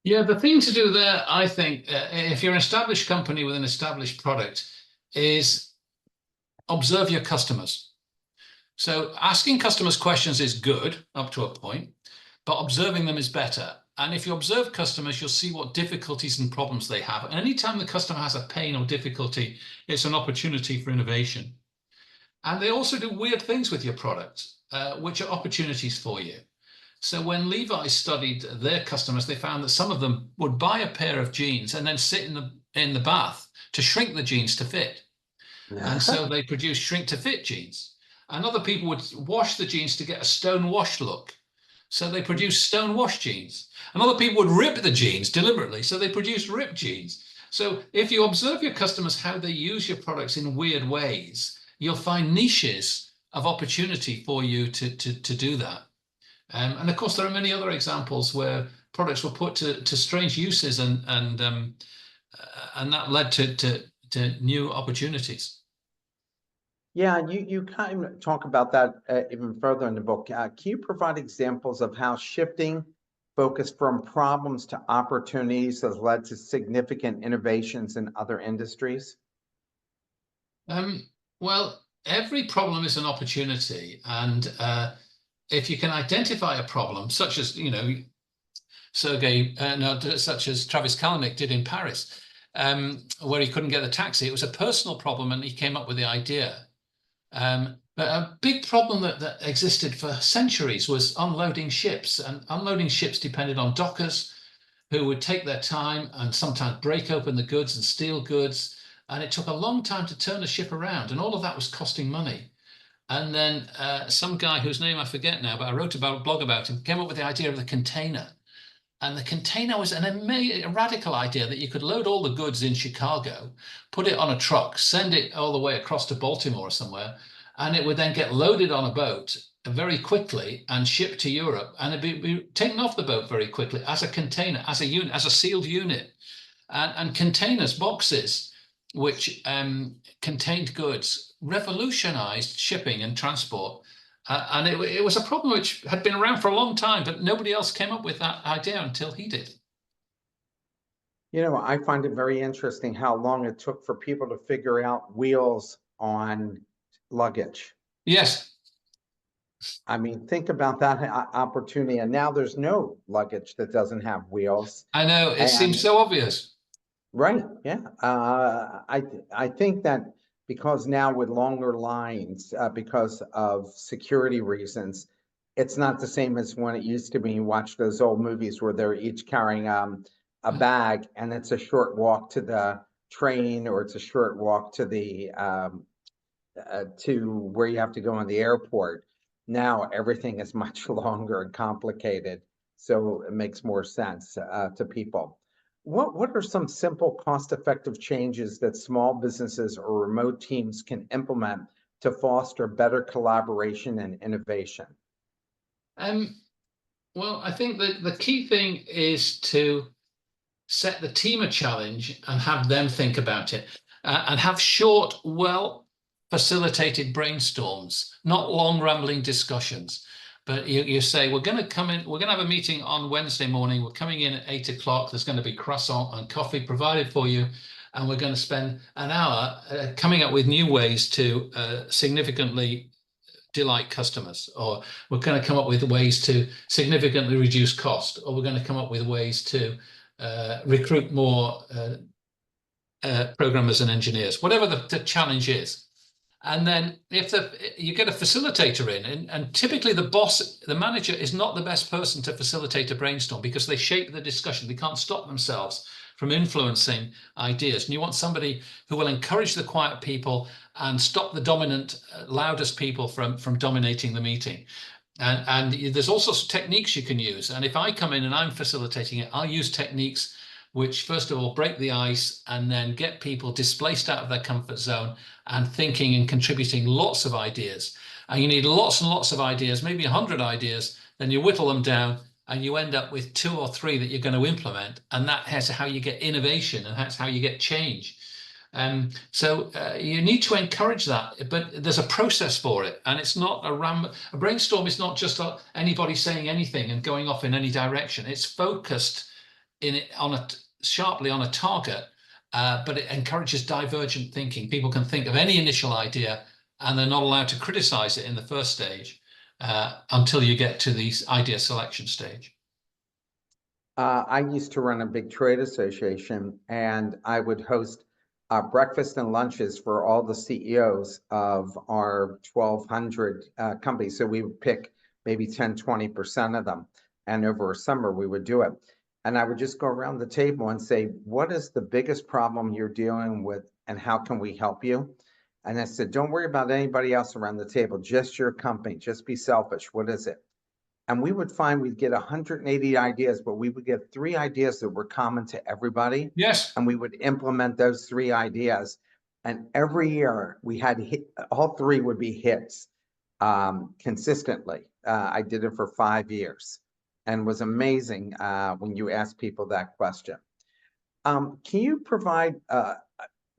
[SPEAKER 2] Yeah, the thing to do there, I think, if you're an established company with an established product, is observe your customers. So asking customers questions is good up to a point, but observing them is better. And if you observe customers, you'll see what difficulties and problems they have. And anytime the customer has a pain or difficulty, it's an opportunity for innovation. And they also do weird things with your product, which are opportunities for you. So when Levi's studied their customers, they found that some of them would buy a pair of jeans and then sit in the bath to shrink the jeans to fit. And so they produced shrink to fit jeans. And other people would wash the jeans to get a stone wash look. So they produced stone wash jeans. And other people would rip the jeans deliberately. So they produced ripped jeans. So if you observe your customers, how they use your products in weird ways, you'll find niches of opportunity for you to do that. And of course, there are many other examples where products were put to strange uses, and that led to to new opportunities.
[SPEAKER 1] Yeah, you kind of talk about that even further in the book. Can you provide examples of how shifting focus from problems to opportunities has led to significant innovations in other industries?
[SPEAKER 2] Well, every problem is an opportunity, and if you can identify a problem, such as such as Travis Kalanick did in Paris, where he couldn't get the taxi. It was a personal problem, and he came up with the idea. But a big problem that existed for centuries was unloading ships, and unloading ships depended on dockers who would take their time and sometimes break open the goods and steal goods. And it took a long time to turn a ship around, and all of that was costing money. And then some guy whose name I forget now, but I wrote about a blog about him, came up with the idea of the container. And the container was a radical idea that you could load all the goods in Chicago, put it on a truck, send it all the way across to Baltimore or somewhere, and it would then get loaded on a boat very quickly and shipped to Europe, and it'd be taken off the boat very quickly as a container, as a unit, as a sealed unit. And containers, boxes, which contained goods, revolutionized shipping and transport. And it was a problem which had been around for a long time, but nobody else came up with that idea until he did.
[SPEAKER 1] I find it very interesting how long it took for people to figure out wheels on luggage.
[SPEAKER 2] Yes,
[SPEAKER 1] I mean, think about that opportunity. And now there's no luggage that doesn't have wheels.
[SPEAKER 2] I know. It seems
[SPEAKER 1] And
[SPEAKER 2] so obvious.
[SPEAKER 1] right, yeah. I think that because now with longer lines, because of security reasons, it's not the same as when it used to be. You watch those old movies where they're each carrying a bag, and it's a short walk to the train, or it's a short walk to the to where you have to go in the airport. Now everything is much longer and complicated, so it makes more sense to people. What are some simple, cost-effective changes that small businesses or remote teams can implement to foster better collaboration and innovation?
[SPEAKER 2] Um, well, I think that the key thing is to set the team a challenge and have them think about it, and have short, well facilitated brainstorms, not long rambling discussions. But you say, we're going to come in, we're going to have a meeting on Wednesday morning. We're coming in at 8 o'clock. There's going to be croissant and coffee provided for you. And we're going to spend an hour coming up with new ways to significantly delight customers, or we're going to come up with ways to significantly reduce cost, or we're going to come up with ways to recruit more programmers and engineers, whatever the challenge is. And then if you get a facilitator in, and typically the boss, the manager, is not the best person to facilitate a brainstorm because they shape the discussion. They can't stop themselves from influencing ideas. And you want somebody who will encourage the quiet people and stop the dominant, loudest people from dominating the meeting. And there's all sorts of techniques you can use. And if I come in and I'm facilitating it, I'll use techniques which, first of all, break the ice and then get people displaced out of their comfort zone and thinking and contributing lots of ideas. And you need lots and lots of ideas, maybe 100 ideas, then you whittle them down and you end up with 2 or 3 that you're going to implement. And that's how you get innovation, and that's how you get change. So you need to encourage that, but there's a process for it, and it's not a brainstorm is not just anybody saying anything and going off in any direction. It's focused sharply on a target, but it encourages divergent thinking. People can think of any initial idea, and they're not allowed to criticize it in the first stage until you get to the idea selection stage.
[SPEAKER 1] I used to run a big trade association, and I would host breakfast and lunches for all the CEOs of our 1,200 companies. So we would pick maybe 10, 20% of them. And over a summer, we would do it. And I would just go around the table and say, what is the biggest problem you're dealing with, and how can we help you? And I said, don't worry about anybody else around the table, just your company, just be selfish. What is it? And we would find we'd get 180 ideas, but we would get 3 ideas that were common to everybody.
[SPEAKER 2] Yes.
[SPEAKER 1] And we would implement those 3 ideas. And every year we had all 3 would be hits consistently. I did it for 5 years, and was amazing when you ask people that question. Can you provide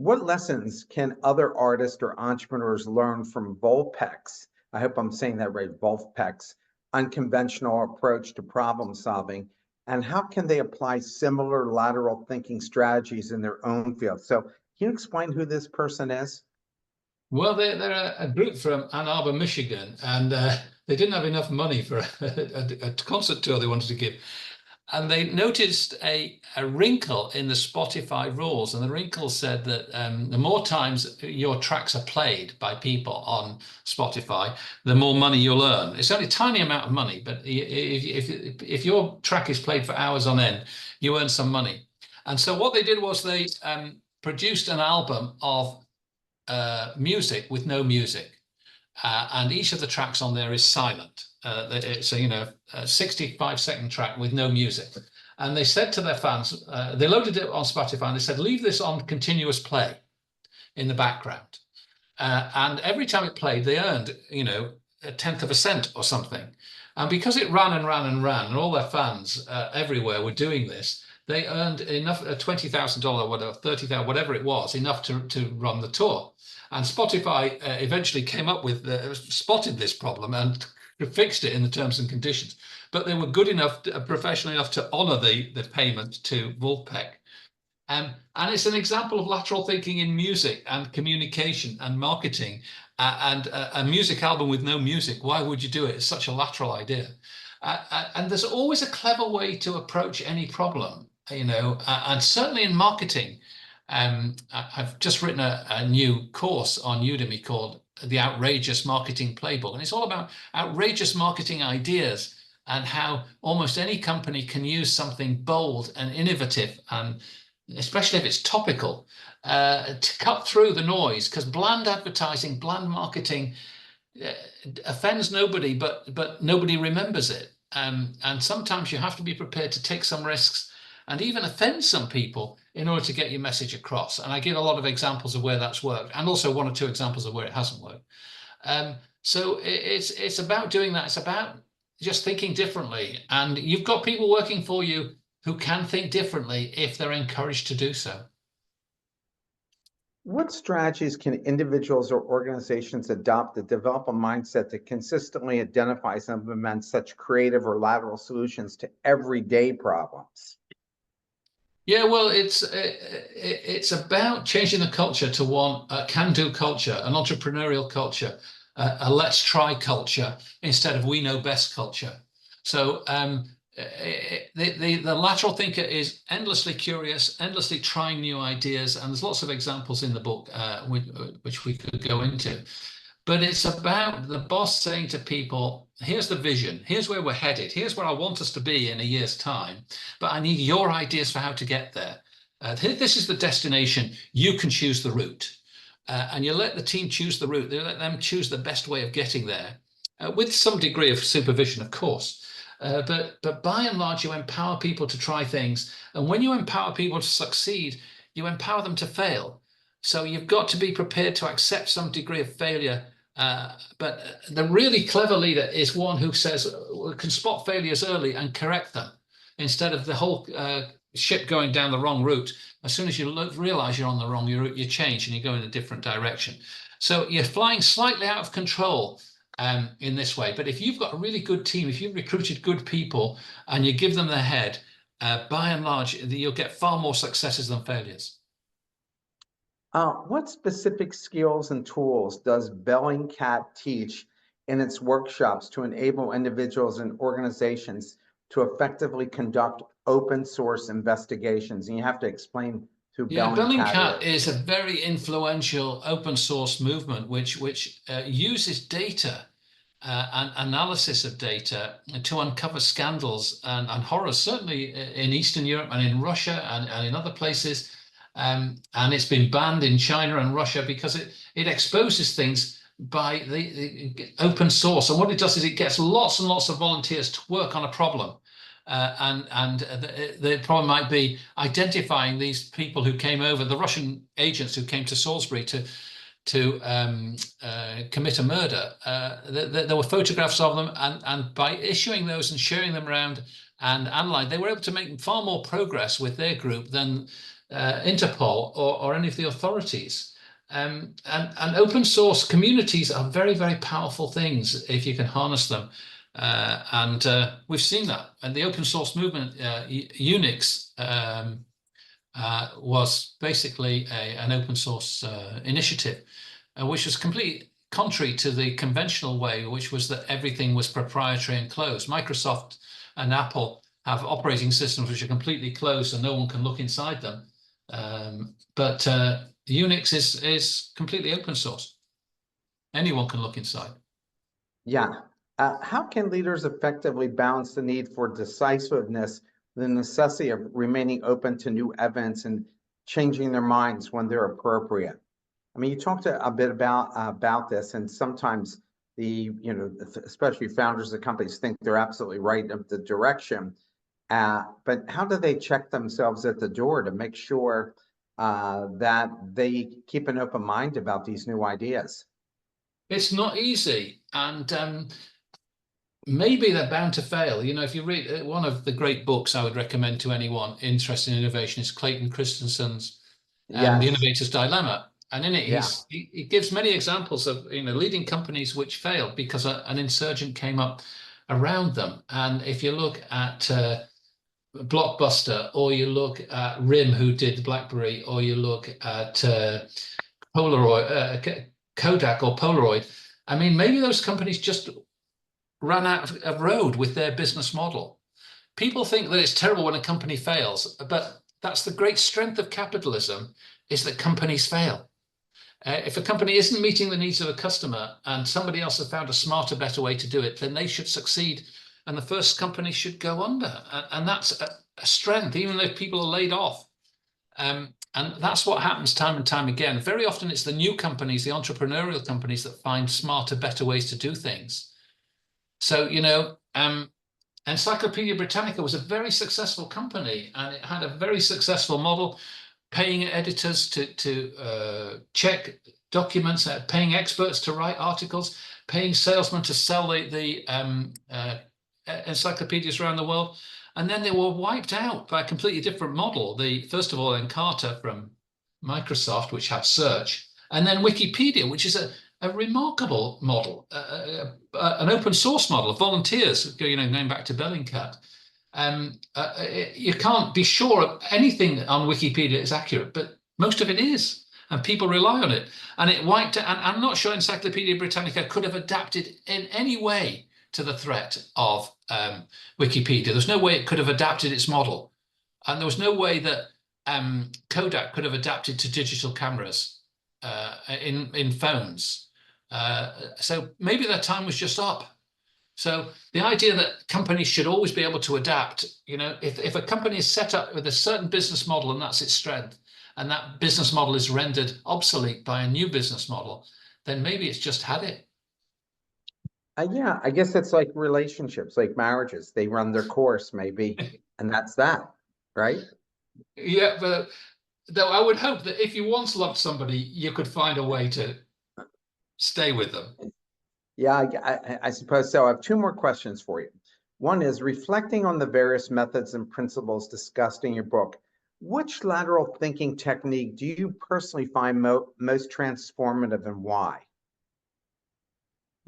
[SPEAKER 1] What lessons can other artists or entrepreneurs learn from Volpec's, I hope I'm saying that right, Volpec's unconventional approach to problem solving, and how can they apply similar lateral thinking strategies in their own field? So, can you explain who this person is?
[SPEAKER 2] Well, they're a group from Ann Arbor, Michigan, and they didn't have enough money for a concert tour they wanted to give. And they noticed a wrinkle in the Spotify rules. And the wrinkle said that the more times your tracks are played by people on Spotify, the more money you'll earn. It's only a tiny amount of money, but if your track is played for hours on end, you earn some money. And so what they did was they produced an album of music with no music. And each of the tracks on there is silent. It's a 65-second track with no music. And they said to their fans, they loaded it on Spotify and they said, leave this on continuous play in the background. And every time it played, they earned, a tenth of a cent or something. And because it ran and ran and ran, and all their fans everywhere were doing this, they earned enough, $20,000, whatever, $30,000, whatever it was, enough to run the tour. And Spotify eventually came up with, spotted this problem and fixed it in the terms and conditions. But they were good enough, professional enough to honor the payment to Wolfpack. And it's an example of lateral thinking in music and communication and marketing. And a music album with no music, why would you do it? It's such a lateral idea. And there's always a clever way to approach any problem, and certainly in marketing. I've just written a new course on Udemy called The Outrageous Marketing Playbook. And it's all about outrageous marketing ideas and how almost any company can use something bold and innovative, and especially if it's topical, to cut through the noise. Because bland advertising, bland marketing offends nobody, but nobody remembers it. And sometimes you have to be prepared to take some risks and even offend some people in order to get your message across. And I give a lot of examples of where that's worked, and also one or two examples of where it hasn't worked. So it's about doing that. It's about just thinking differently. And you've got people working for you who can think differently if they're encouraged to do so.
[SPEAKER 1] What strategies can individuals or organizations adopt to develop a mindset that consistently identifies and implements such creative or lateral solutions to everyday problems?
[SPEAKER 2] Yeah, well, it's about changing the culture to one can-do culture, an entrepreneurial culture, a let's try culture instead of we know best culture. So the lateral thinker is endlessly curious, endlessly trying new ideas, and there's lots of examples in the book which we could go into. But it's about the boss saying to people, here's the vision, here's where we're headed, here's where I want us to be in a year's time, but I need your ideas for how to get there. This is the destination, you can choose the route. And you let the team choose the route, you let them choose the best way of getting there, with some degree of supervision, of course. But by and large, you empower people to try things. And when you empower people to succeed, you empower them to fail. So you've got to be prepared to accept some degree of failure. But the really clever leader is one who says, can spot failures early and correct them, instead of the whole ship going down the wrong route. As soon as you realize you're on the wrong route, you change and you go in a different direction. So you're flying slightly out of control in this way. But if you've got a really good team, if you've recruited good people and you give them their head, by and large, you'll get far more successes than failures.
[SPEAKER 1] What specific skills and tools does Bellingcat teach in its workshops to enable individuals and organizations to effectively conduct open source investigations? And you have to explain who
[SPEAKER 2] Bellingcat
[SPEAKER 1] is.
[SPEAKER 2] is a very influential open source movement which uses data and analysis of data to uncover scandals and horrors, certainly in Eastern Europe and in Russia and in other places. And it's been banned in China and Russia because it exposes things by the open source. And what it does is it gets lots and lots of volunteers to work on a problem. And the problem might be identifying these people who came over, the Russian agents who came to Salisbury to commit a murder. There were photographs of them, and by issuing those and sharing them around and analyzing, they were able to make far more progress with their group than Interpol or any of the authorities. And open source communities are very, very powerful things if you can harness them. And we've seen that. And the open source movement, Unix, was basically an open source initiative, which was completely contrary to the conventional way, which was that everything was proprietary and closed. Microsoft and Apple have operating systems which are completely closed and no one can look inside them. But Unix is completely open source. Anyone can look inside.
[SPEAKER 1] Yeah. How can leaders effectively balance the need for decisiveness, the necessity of remaining open to new evidence and changing their minds when they're appropriate? I mean, you talked a bit about this, and sometimes especially founders of companies think they're absolutely right of the direction. But how do they check themselves at the door to make sure that they keep an open mind about these new ideas?
[SPEAKER 2] It's not easy, and maybe they're bound to fail. You know, if you read one of the great books I would recommend to anyone interested in innovation is Clayton Christensen's The
[SPEAKER 1] Yes.
[SPEAKER 2] Innovator's Dilemma. And in it,
[SPEAKER 1] Yeah.
[SPEAKER 2] he gives many examples of leading companies which failed because an insurgent came up around them. And if you look at Blockbuster, or you look at RIM, who did the BlackBerry, or you look at Polaroid, Kodak or Polaroid, I mean, maybe those companies just ran out of road with their business model. People think that it's terrible when a company fails, but that's the great strength of capitalism, is that companies fail. If a company isn't meeting the needs of a customer and somebody else has found a smarter, better way to do it, then they should succeed and the first company should go under. And that's a strength, even though people are laid off. And that's what happens time and time again. Very often it's the new companies, the entrepreneurial companies, that find smarter, better ways to do things. So, Encyclopedia Britannica was a very successful company, and it had a very successful model, paying editors to check documents, paying experts to write articles, paying salesmen to sell the encyclopedias around the world. And then they were wiped out by a completely different model. First of all, Encarta from Microsoft, which had search, and then Wikipedia, which is a remarkable model, an open source model of volunteers, going back to Bellingcat. You can't be sure anything on Wikipedia is accurate, but most of it is, and people rely on it. And it wiped out, and I'm not sure Encyclopedia Britannica could have adapted in any way to the threat of Wikipedia. There's no way it could have adapted its model. And there was no way that Kodak could have adapted to digital cameras in phones. So maybe their time was just up. So the idea that companies should always be able to adapt, if a company is set up with a certain business model and that's its strength, and that business model is rendered obsolete by a new business model, then maybe it's just had it.
[SPEAKER 1] Yeah, I guess it's like relationships, like marriages. They run their course, maybe, and that's that, right?
[SPEAKER 2] Yeah, but though I would hope that if you once loved somebody, you could find a way to stay with them.
[SPEAKER 1] Yeah, I suppose so. I have two more questions for you. One is reflecting on the various methods and principles discussed in your book. Which lateral thinking technique do you personally find most transformative, and why?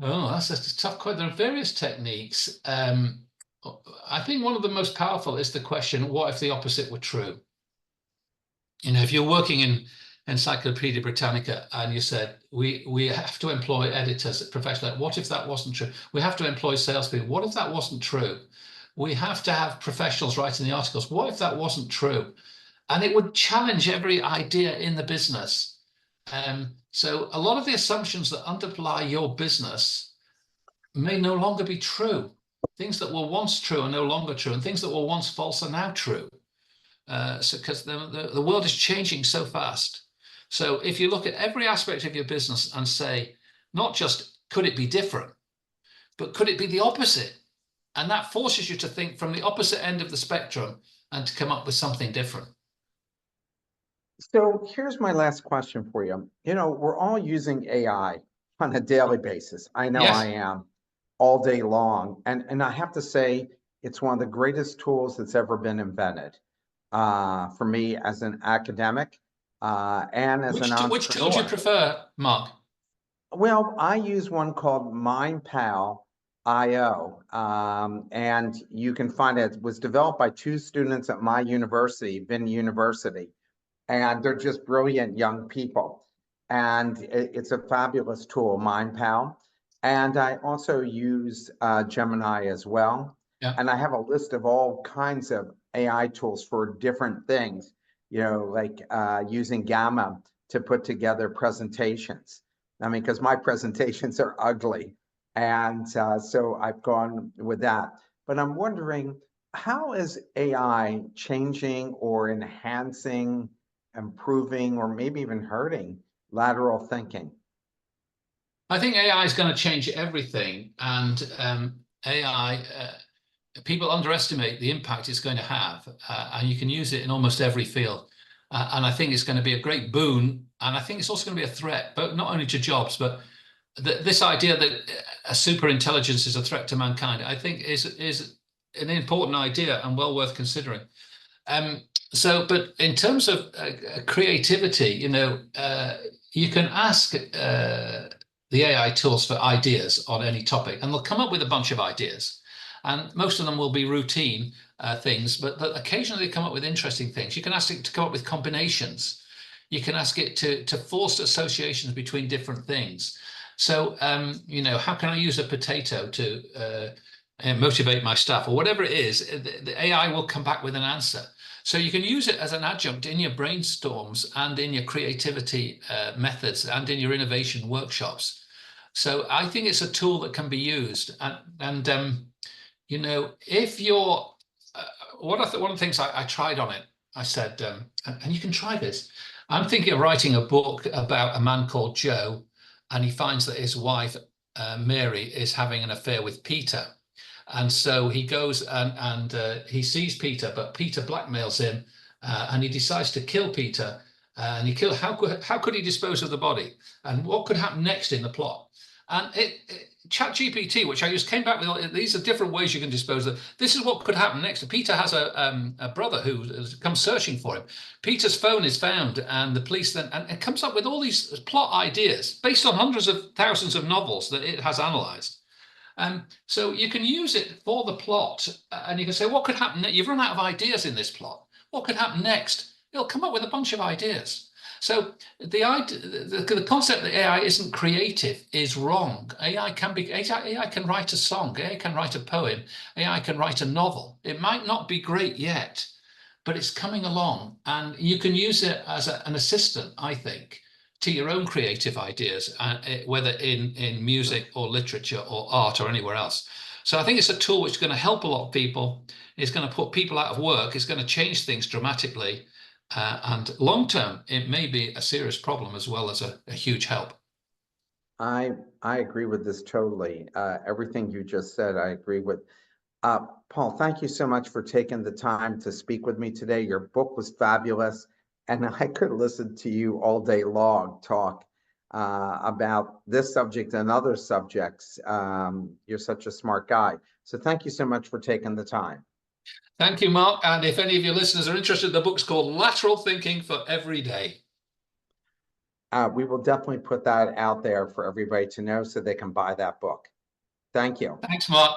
[SPEAKER 2] Oh, that's a tough question. There are various techniques. I think one of the most powerful is the question, what if the opposite were true? If you're working in Encyclopedia Britannica and you said, we have to employ editors, professionals, what if that wasn't true? We have to employ salespeople. What if that wasn't true? We have to have professionals writing the articles. What if that wasn't true? And it would challenge every idea in the business. So a lot of the assumptions that underlie your business may no longer be true. Things that were once true are no longer true, and things that were once false are now true. So because the world is changing so fast. So if you look at every aspect of your business and say, not just could it be different, but could it be the opposite? And that forces you to think from the opposite end of the spectrum and to come up with something different.
[SPEAKER 1] So here's my last question for you. We're all using AI on a daily basis. I know I
[SPEAKER 2] Yes.
[SPEAKER 1] am, all day long. And I have to say, it's one of the greatest tools that's ever been invented. for me as an academic and as an
[SPEAKER 2] Which tool do you
[SPEAKER 1] entrepreneur.
[SPEAKER 2] prefer, Mark?
[SPEAKER 1] Well, I use one called MindPal.io, and you can find it. It was developed by two students at my university, Vin University, and they're just brilliant young people. And it's a fabulous tool, MindPal. And I also use Gemini as well.
[SPEAKER 2] Yeah.
[SPEAKER 1] And I have a list of all kinds of AI tools for different things, like using Gamma to put together presentations. I mean, because my presentations are ugly. And so I've gone with that. But I'm wondering, how is AI changing or enhancing, improving, or maybe even hurting lateral thinking?
[SPEAKER 2] I think AI is going to change everything, and AI, people underestimate the impact it's going to have, and you can use it in almost every field. And I think it's going to be a great boon, and I think it's also going to be a threat, but not only to jobs, but this idea that a super intelligence is a threat to mankind, I think is an important idea and well worth considering. But in terms of creativity, you can ask the AI tools for ideas on any topic, and they'll come up with a bunch of ideas. And most of them will be routine things, but occasionally they come up with interesting things. You can ask it to come up with combinations. You can ask it to force associations between different things. So, how can I use a potato to motivate my staff, or whatever it is? The AI will come back with an answer. So you can use it as an adjunct in your brainstorms and in your creativity methods and in your innovation workshops. So I think it's a tool that can be used. If you're, one of the things I tried on it, I said, and you can try this. I'm thinking of writing a book about a man called Joe, and he finds that his wife, Mary, is having an affair with Peter. And so he goes and he sees Peter, but Peter blackmails him, and he decides to kill Peter. And how could he dispose of the body? And what could happen next in the plot? And ChatGPT, which I used, came back with these are different ways you can dispose of. This is what could happen next. Peter has a brother who comes searching for him. Peter's phone is found, and the police then, and it comes up with all these plot ideas based on hundreds of thousands of novels that it has analyzed. So you can use it for the plot, and you can say, what could happen? You've run out of ideas in this plot. What could happen next? It'll come up with a bunch of ideas. So the concept that AI isn't creative is wrong. AI can write a song, AI can write a poem, AI can write a novel. It might not be great yet, but it's coming along, and you can use it as an assistant, I think, to your own creative ideas, whether in music or literature or art or anywhere else. So I think it's a tool which is going to help a lot of people. It's going to put people out of work. It's going to change things dramatically. And long term, it may be a serious problem as well as a huge help.
[SPEAKER 1] I agree with this totally. Everything you just said, I agree with. Paul, thank you so much for taking the time to speak with me today. Your book was fabulous, and I could listen to you all day long talk about this subject and other subjects. You're such a smart guy. So thank you so much for taking the time.
[SPEAKER 2] Thank you, Mark. And if any of your listeners are interested, the book's called Lateral Thinking for Every Day.
[SPEAKER 1] We will definitely put that out there for everybody to know so they can buy that book. Thank you.
[SPEAKER 2] Thanks, Mark.